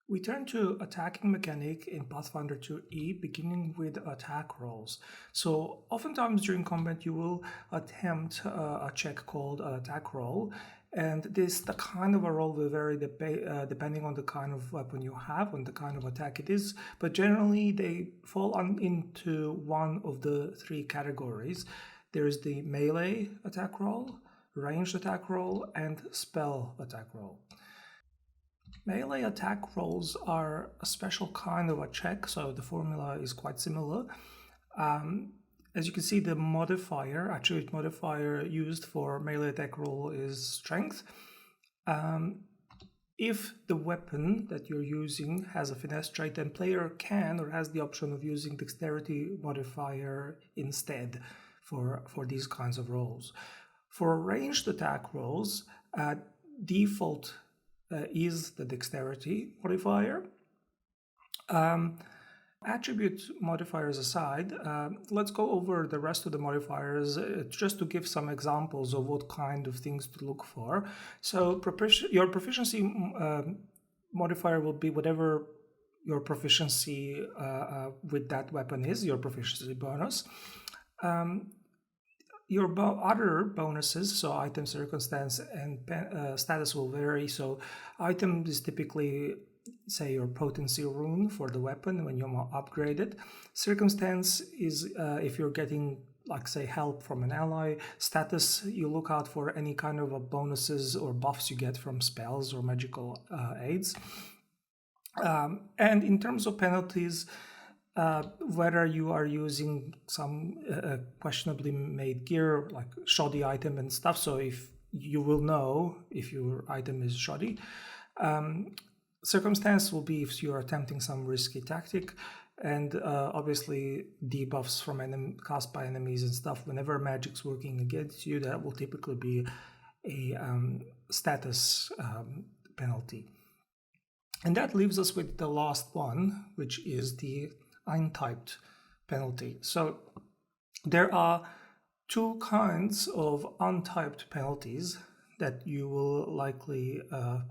We turn to attacking mechanic in Pathfinder 2e, beginning with attack rolls. So oftentimes during combat you will attempt a check called an attack roll, and the kind of a roll will vary depending on the kind of weapon you have and the kind of attack it is, but generally they fall into one of the three categories. There is the melee attack roll, ranged attack roll, and spell attack roll. Melee attack rolls are a special kind of a check, so the formula is quite similar. As you can see, the attribute modifier used for melee attack roll is strength. If the weapon that you're using has a finesse trait, then player can or has the option of using dexterity modifier instead for these kinds of rolls. For ranged attack rolls, default is the dexterity modifier. Attribute modifiers aside, let's go over the rest of the modifiers just to give some examples of what kind of things to look for. So your proficiency modifier will be whatever your proficiency with that weapon is, your proficiency bonus. Your other bonuses, so item, circumstance, and status will vary. So item is typically, say, your potency rune for the weapon when you upgrade it. Circumstance is if you're getting, like, say, help from an ally. Status, you look out for any kind of bonuses or buffs you get from spells or magical aids. And in terms of penalties, whether you are using some questionably made gear, like shoddy item and stuff, so if you will know if your item is shoddy. Circumstance will be if you're attempting some risky tactic, and obviously debuffs from cast by enemies and stuff. Whenever magic's working against you, that will typically be a status penalty. And that leaves us with the last one, which is the untyped penalty. So there are two kinds of untyped penalties that you will likely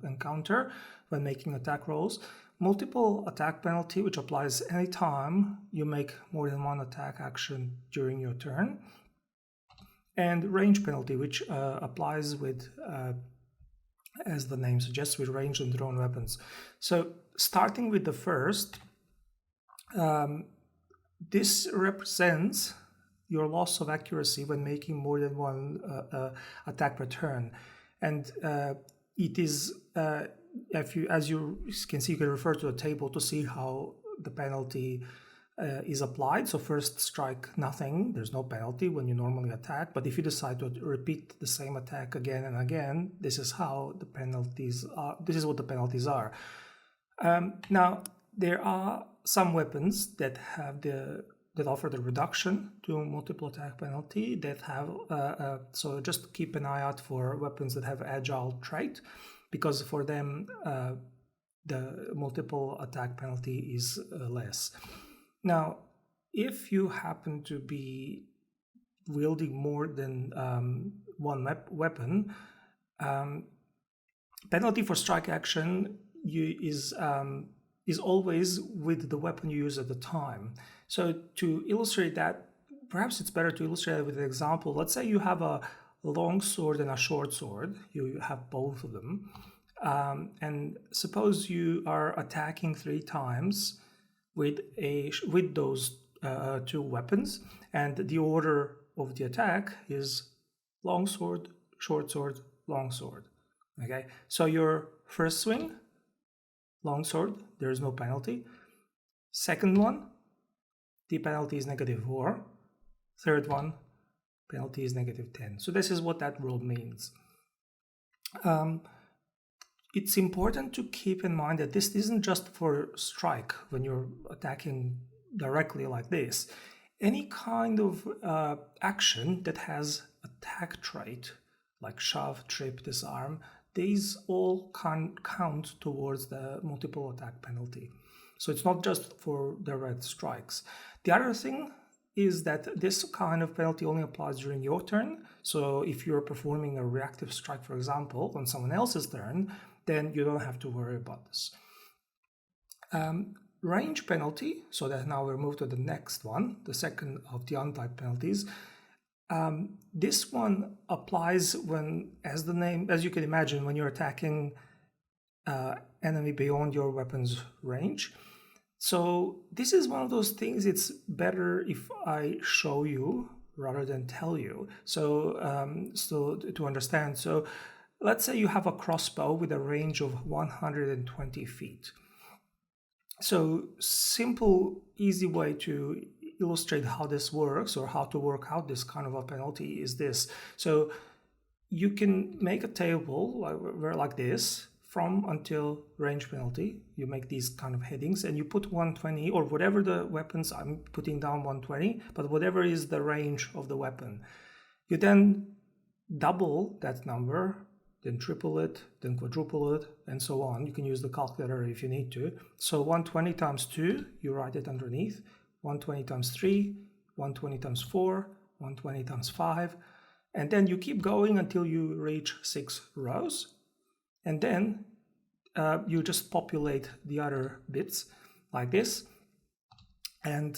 encounter when making attack rolls. Multiple attack penalty, which applies anytime you make more than one attack action during your turn. And range penalty, which applies with, as the name suggests, with ranged and thrown weapons. So starting with the first, this represents your loss of accuracy when making more than one attack per turn, and it is as you can see, you can refer to a table to see how the penalty is applied. So first strike, nothing, there's no penalty when you normally attack, but if you decide to repeat the same attack again and again, this is how the penalties are. This is what the penalties are. Now there are some weapons that have that offer the reduction to multiple attack penalty, that have so just keep an eye out for weapons that have agile trait, because for them the multiple attack penalty is less. Now, if you happen to be wielding more than one weapon, penalty for strike action is always with the weapon you use at the time. So to illustrate that, perhaps it's better to illustrate it with an example. Let's say you have a long sword and a short sword. You have both of them. And suppose you are attacking 3 times with those two weapons, and the order of the attack is long sword, short sword, long sword. Okay, so your first swing, long sword, there is no penalty. Second one, the penalty is -4. Third one, penalty is -10. So this is what that rule means. It's important to keep in mind that this isn't just for strike when you're attacking directly like this. Any kind of action that has attack trait, like shove, trip, disarm, these all count towards the multiple attack penalty. So it's not just for direct strikes. The other thing is that this kind of penalty only applies during your turn. So if you're performing a reactive strike, for example, on someone else's turn, then you don't have to worry about this. Range penalty, so that now we're moved to the next one, the second of the untyped penalties. This one applies when, as the name, as you can imagine, when you're attacking enemy beyond your weapon's range. So this is one of those things, it's better if I show you rather than tell you. So, so to understand, so let's say you have a crossbow with a range of 120 feet. So simple, easy way to illustrate how this works or how to work out this kind of a penalty is this. So you can make a table like this, from until range penalty. You make these kind of headings and you put 120 or whatever the weapons, I'm putting down 120, but whatever is the range of the weapon. You then double that number, then triple it, then quadruple it, and so on. You can use the calculator if you need to. So 120 times 2, you write it underneath. 120 times 3, 120 times 4, 120 times 5. And then you keep going until you reach 6 rows. And then you just populate the other bits like this. And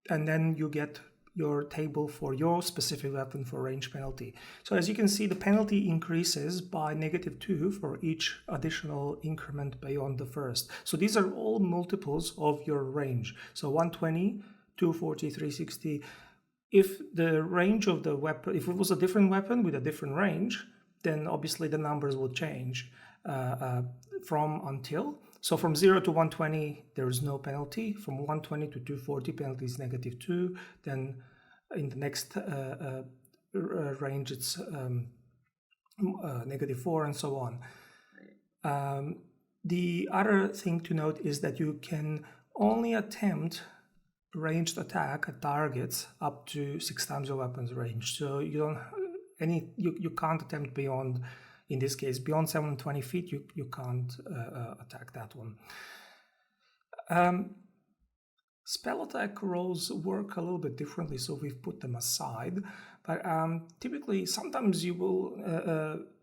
then you get your table for your specific weapon for range penalty. So as you can see, the penalty increases by -2 for each additional increment beyond the first. So these are all multiples of your range. So 120, 240, 360. If the range of the weapon, if it was a different weapon with a different range, then obviously the numbers will change from until. So from 0 to 120, there is no penalty. From 120 to 240, penalty is -2. Then in the next range, it's -4, and so on. The other thing to note is that you can only attempt ranged attack at targets up to 6 times your weapon's range. So you don't you can't attempt beyond, in this case, beyond 720 feet, you can't attack that one. Spell attack rolls work a little bit differently, so we've put them aside. But typically, sometimes you will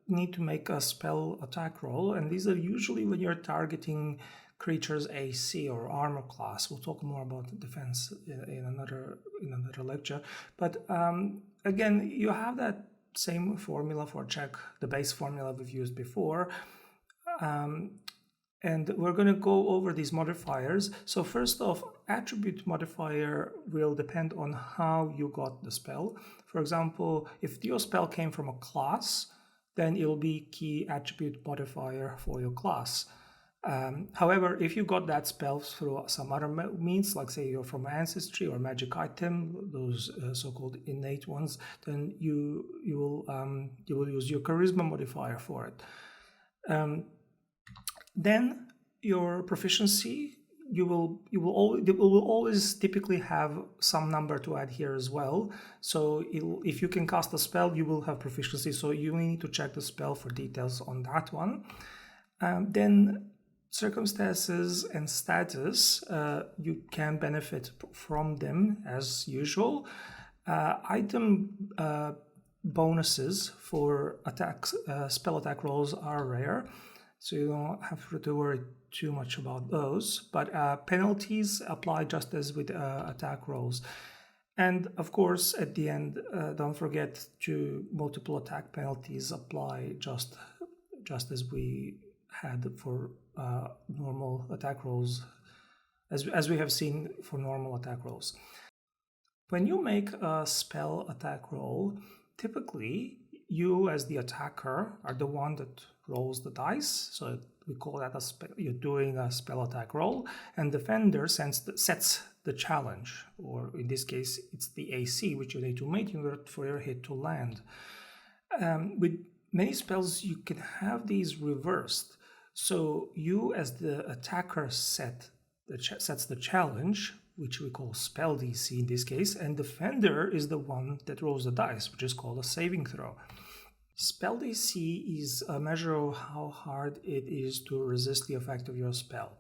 need to make a spell attack roll, and these are usually when you're targeting creatures AC or armor class. We'll talk more about defense in another lecture. But again, you have that same formula for check, the base formula we've used before. And we're going to go over these modifiers. So first off, attribute modifier will depend on how you got the spell. For example, if your spell came from a class, then it will be key attribute modifier for your class. However, if you got that spell through some other means, like say you're from ancestry or magic item, those so-called innate ones, then you will use your charisma modifier for it. Then your proficiency, you will always typically have some number to add here as well. So if you can cast a spell, you will have proficiency. So you need to check the spell for details on that one. Then circumstances and status, you can benefit from them as usual. Item bonuses for attacks, spell attack rolls are rare, so you don't have to worry too much about those. But penalties apply just as with attack rolls. And of course, at the end, don't forget to multiple attack penalties apply just as we had for normal attack rolls, as we have seen for normal attack rolls. When you make a spell attack roll, typically you as the attacker are the one that rolls the dice. So we call that you're doing a spell attack roll, and defender sets the challenge, or in this case, it's the AC which you need to make in order for your hit to land. With many spells, you can have these reversed. So you as the attacker sets the challenge, which we call spell DC in this case, and defender is the one that rolls the dice, which is called a saving throw. Spell DC is a measure of how hard it is to resist the effect of your spell.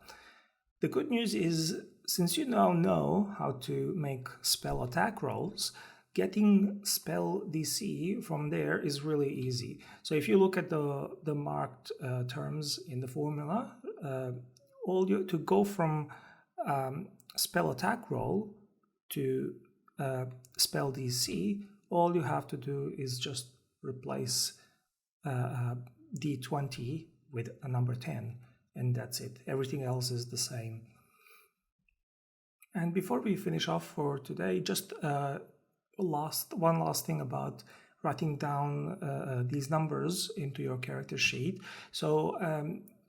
The good news is, since you now know how to make spell attack rolls, getting spell DC from there is really easy. So if you look at the marked terms in the formula, to go from spell attack roll to spell DC, all you have to do is just replace D20 with a number 10, and that's it. Everything else is the same. And before we finish off for today, just one last thing about writing down these numbers into your character sheet. So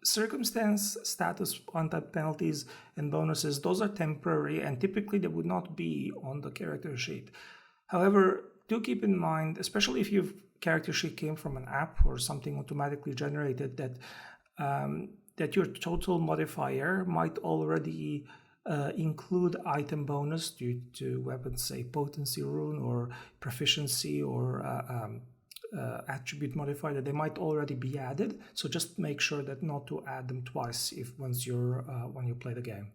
circumstance, status, untyped penalties, and bonuses, those are temporary, and typically they would not be on the character sheet. However, do keep in mind, especially if your character sheet came from an app or something automatically generated, that your total modifier might already include item bonus due to weapons, say potency rune or proficiency or attribute modifier, that they might already be added. So just make sure that not to add them twice when you play the game.